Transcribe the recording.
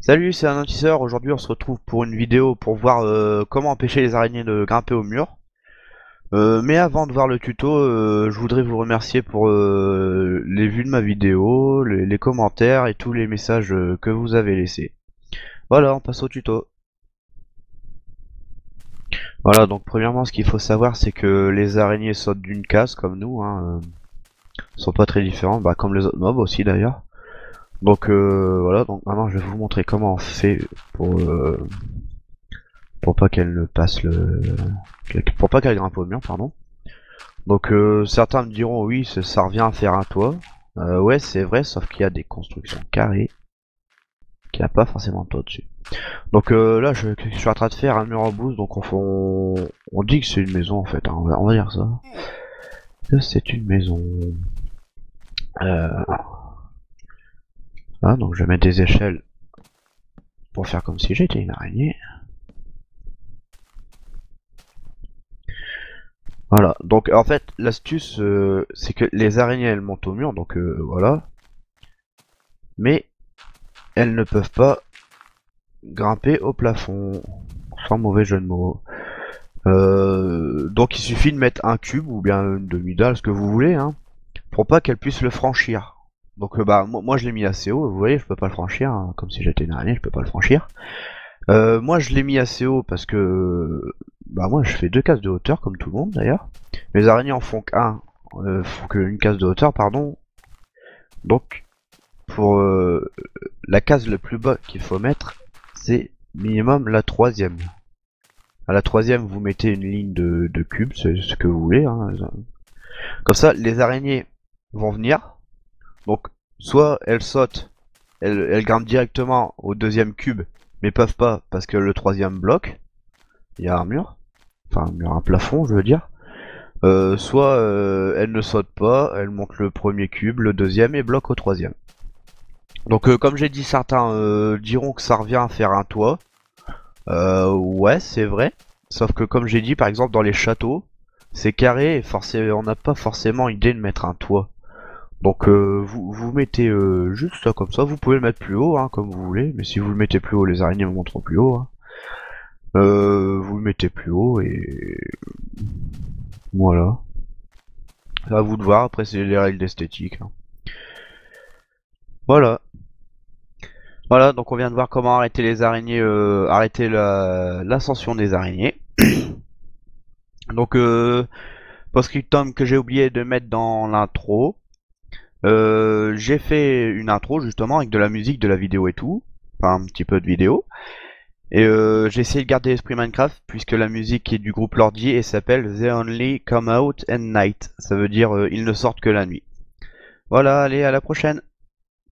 Salut, c'est un notisseur. Aujourd'hui on se retrouve pour une vidéo pour voir comment empêcher les araignées de grimper au mur. Mais avant de voir le tuto, je voudrais vous remercier pour les vues de ma vidéo, les commentaires et tous les messages que vous avez laissés. Voilà, on passe au tuto. Voilà, donc premièrement ce qu'il faut savoir c'est que les araignées sautent d'une case comme nous, hein, sont pas très différentes, bah, comme les autres mobs aussi d'ailleurs. Donc voilà, donc maintenant je vais vous montrer comment on fait pour pas qu'elle ne passe pour pas qu'elle grimpe au mur, pardon. Donc certains me diront oui, ça revient à faire un toit. Ouais, c'est vrai, sauf qu'il y a des constructions carrées qui a pas forcément de toit dessus. Donc là je suis en train de faire un mur en bouse, donc on dit que c'est une maison en fait, hein, on va dire ça. C'est une maison. Ah, donc je vais mettre des échelles pour faire comme si j'étais une araignée. Voilà, donc en fait l'astuce c'est que les araignées elles montent au mur, donc voilà. Mais elles ne peuvent pas grimper au plafond, sans mauvais jeu de mots. Donc il suffit de mettre un cube ou bien une demi-dalle, ce que vous voulez, hein, pour pas qu'elles puissent le franchir. Donc bah moi je l'ai mis assez haut, vous voyez, je peux pas le franchir, hein, comme si j'étais une araignée, je peux pas le franchir. Moi je l'ai mis assez haut parce que bah moi je fais 2 cases de hauteur comme tout le monde d'ailleurs. Les araignées en font font qu'une case de hauteur, pardon. Donc pour la case le plus bas qu'il faut mettre, c'est minimum la 3ème. À la 3ème vous mettez une ligne de cube, c'est ce que vous voulez, hein. Comme ça les araignées vont venir. Donc soit elles sautent, elles grimpent directement au 2ème cube, mais peuvent pas parce que le 3ème bloque. Il y a un mur, enfin un plafond je veux dire. Soit elles ne sautent pas, elles montent le 1er cube, le 2ème et bloquent au 3ème. Donc comme j'ai dit, certains diront que ça revient à faire un toit. Ouais, c'est vrai. Sauf que comme j'ai dit, par exemple dans les châteaux, c'est carré et on n'a pas forcément idée de mettre un toit. Donc vous mettez juste ça comme ça, vous pouvez le mettre plus haut, hein, comme vous voulez, mais si vous le mettez plus haut, les araignées monteront plus haut, hein. Vous le mettez plus haut et voilà. C'est à vous de voir, après c'est les règles d'esthétique, hein. Voilà. Voilà, donc on vient de voir comment arrêter les araignées, arrêter l'ascension des araignées. Donc post-scriptum que j'ai oublié de mettre dans l'intro. J'ai fait une intro justement avec de la musique, de la vidéo et tout, enfin un petit peu de vidéo. Et j'ai essayé de garder l'esprit Minecraft puisque la musique est du groupe Lordi et s'appelle They Only Come Out at Night. Ça veut dire ils ne sortent que la nuit. Voilà, allez, à la prochaine.